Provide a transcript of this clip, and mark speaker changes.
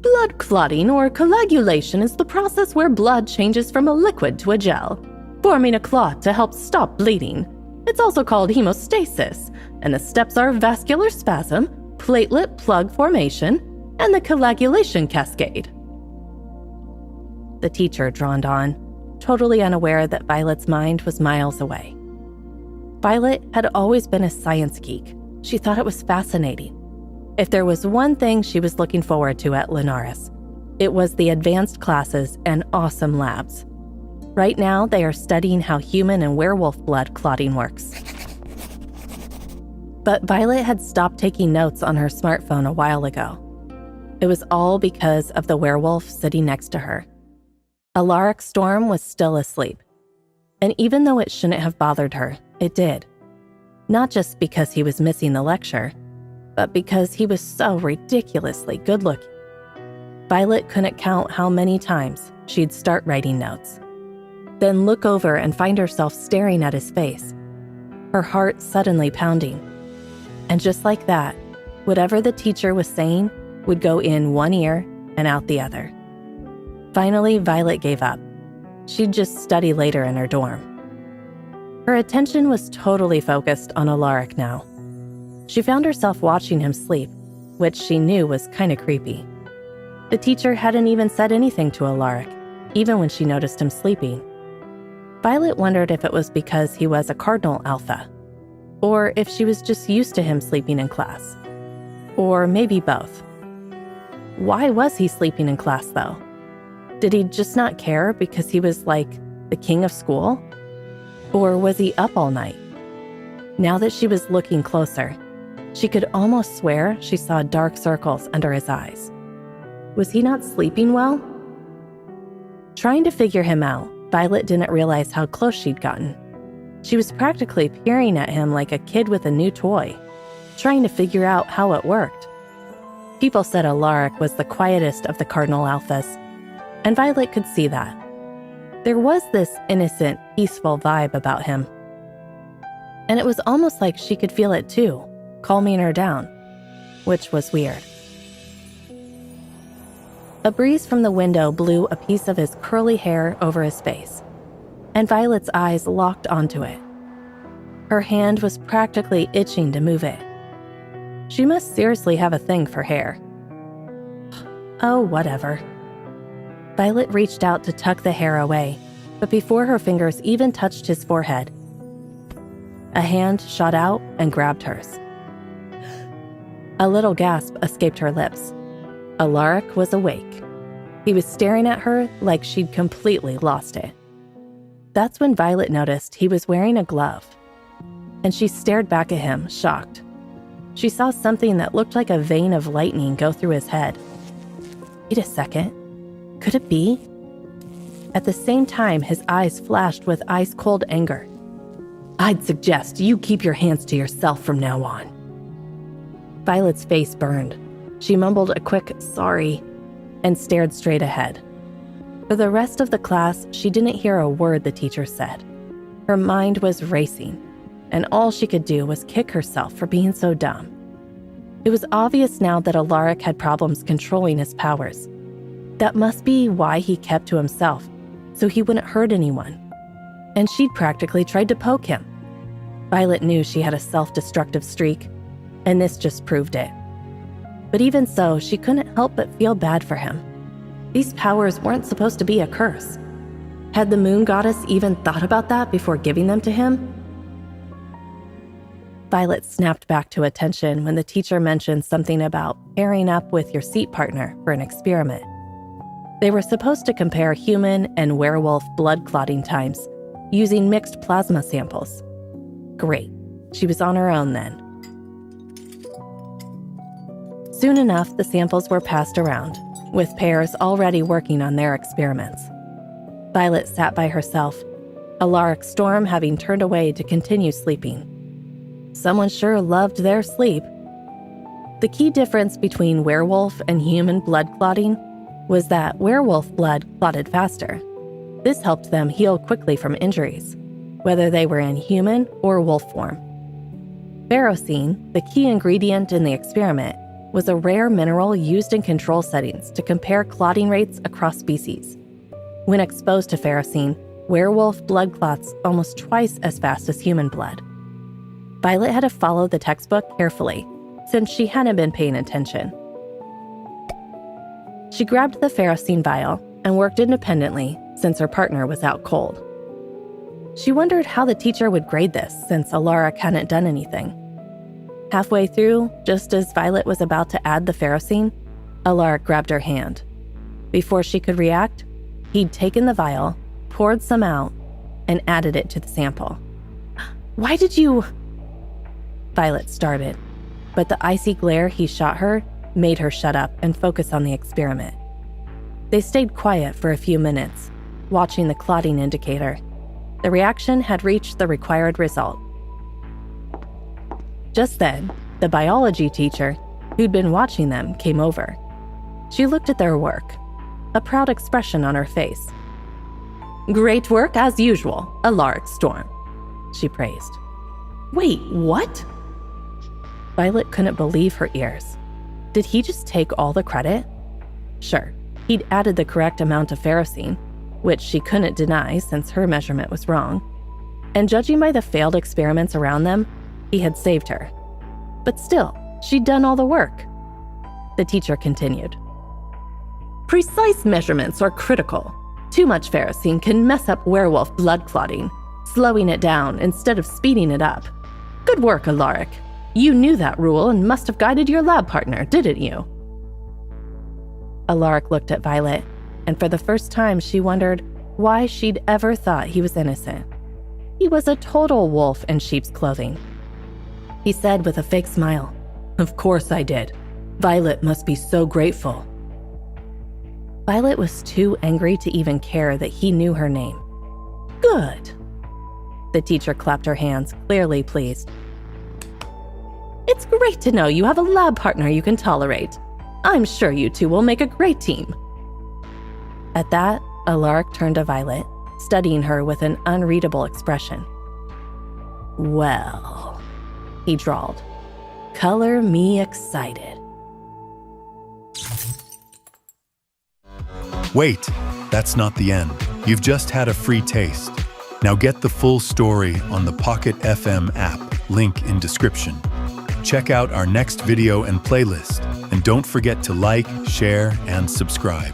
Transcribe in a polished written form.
Speaker 1: Blood clotting or coagulation is the process where blood changes from a liquid to a gel, forming a clot to help stop bleeding. It's also called hemostasis, and the steps are vascular spasm, platelet plug formation, and the coagulation cascade. The teacher droned on, totally unaware that Violet's mind was miles away. Violet had always been a science geek. She thought it was fascinating. If there was one thing she was looking forward to at Linares, it was the advanced classes and awesome labs. Right now, they are studying how human and werewolf blood clotting works. But Violet had stopped taking notes on her smartphone a while ago. It was all because of the werewolf sitting next to her. Alaric Storm was still asleep. And even though it shouldn't have bothered her, it did. Not just because he was missing the lecture, but because he was so ridiculously good-looking. Violet couldn't count how many times she'd start writing notes, then look over and find herself staring at his face, her heart suddenly pounding. And just like that, whatever the teacher was saying would go in one ear and out the other. Finally, Violet gave up. She'd just study later in her dorm. Her attention was totally focused on Alaric now. She found herself watching him sleep, which she knew was kind of creepy. The teacher hadn't even said anything to Alaric, even when she noticed him sleeping. Violet wondered if it was because he was a Cardinal Alpha, or if she was just used to him sleeping in class, or maybe both. Why was he sleeping in class, though? Did he just not care because he was like the king of school? Or was he up all night? Now that she was looking closer, she could almost swear she saw dark circles under his eyes. Was he not sleeping well? Trying to figure him out, Violet didn't realize how close she'd gotten. She was practically peering at him like a kid with a new toy, trying to figure out how it worked. People said Alaric was the quietest of the Cardinal Alphas, and Violet could see that. There was this innocent, peaceful vibe about him. And it was almost like she could feel it too, calming her down, which was weird. A breeze from the window blew a piece of his curly hair over his face, and Violet's eyes locked onto it. Her hand was practically itching to move it. She must seriously have a thing for hair. Oh, whatever. Violet reached out to tuck the hair away, but before her fingers even touched his forehead, a hand shot out and grabbed hers. A little gasp escaped her lips. Alaric was awake. He was staring at her like she'd completely lost it. That's when Violet noticed he was wearing a glove, and she stared back at him, shocked. She saw something that looked like a vein of lightning go through his head. Wait a second. Could it be? At the same time, his eyes flashed with ice-cold anger. I'd suggest you keep your hands to yourself from now on. Violet's face burned. She mumbled a quick sorry and stared straight ahead. For the rest of the class, she didn't hear a word the teacher said. Her mind was racing, and all she could do was kick herself for being so dumb. It was obvious now that Alaric had problems controlling his powers. That must be why he kept to himself, so he wouldn't hurt anyone. And she'd practically tried to poke him. Violet knew she had a self-destructive streak, and this just proved it. But even so, she couldn't help but feel bad for him. These powers weren't supposed to be a curse. Had the moon goddess even thought about that before giving them to him? Violet snapped back to attention when the teacher mentioned something about pairing up with your seat partner for an experiment. They were supposed to compare human and werewolf blood clotting times using mixed plasma samples. Great. She was on her own then. Soon enough, the samples were passed around, with pairs already working on their experiments. Violet sat by herself, Alaric Storm having turned away to continue sleeping. Someone sure loved their sleep. The key difference between werewolf and human blood clotting was that werewolf blood clotted faster. This helped them heal quickly from injuries, whether they were in human or wolf form. Ferrocene, the key ingredient in the experiment, was a rare mineral used in control settings to compare clotting rates across species. When exposed to ferrocene, werewolf blood clots almost twice as fast as human blood. Violet had to follow the textbook carefully, since she hadn't been paying attention. She grabbed the ferrocene vial and worked independently since her partner was out cold. She wondered how the teacher would grade this since Alaric hadn't done anything. Halfway through, just as Violet was about to add the ferrocene, Alaric grabbed her hand. Before she could react, he'd taken the vial, poured some out, and added it to the sample. "Why did you—" Violet started, but the icy glare he shot her made her shut up and focus on the experiment. They stayed quiet for a few minutes, watching the clotting indicator. The reaction had reached the required result. Just then, the biology teacher, who'd been watching them, came over. She looked at their work, a proud expression on her face. "Great work as usual, Alaric Storm," she praised. "Wait, what?" Violet couldn't believe her ears. Did he just take all the credit? Sure, he'd added the correct amount of ferrocene, which she couldn't deny since her measurement was wrong. And judging by the failed experiments around them, he had saved her. But still, she'd done all the work. The teacher continued. "Precise measurements are critical. Too much ferrocene can mess up werewolf blood clotting, slowing it down instead of speeding it up. Good work, Alaric. You knew that rule and must have guided your lab partner, didn't you?" Alaric looked at Violet, and for the first time she wondered why she'd ever thought he was innocent. He was a total wolf in sheep's clothing. He said with a fake smile, "Of course I did. Violet must be so grateful." Violet was too angry to even care that he knew her name. "Good." The teacher clapped her hands, clearly pleased. "It's great to know you have a lab partner you can tolerate. I'm sure you two will make a great team." At that, Alaric turned to Violet, studying her with an unreadable expression. "Well," he drawled, "color me excited."
Speaker 2: Wait, that's not the end. You've just had a free taste. Now get the full story on the Pocket FM app, link in description. Check out our next video and playlist, and don't forget to like, share, and subscribe.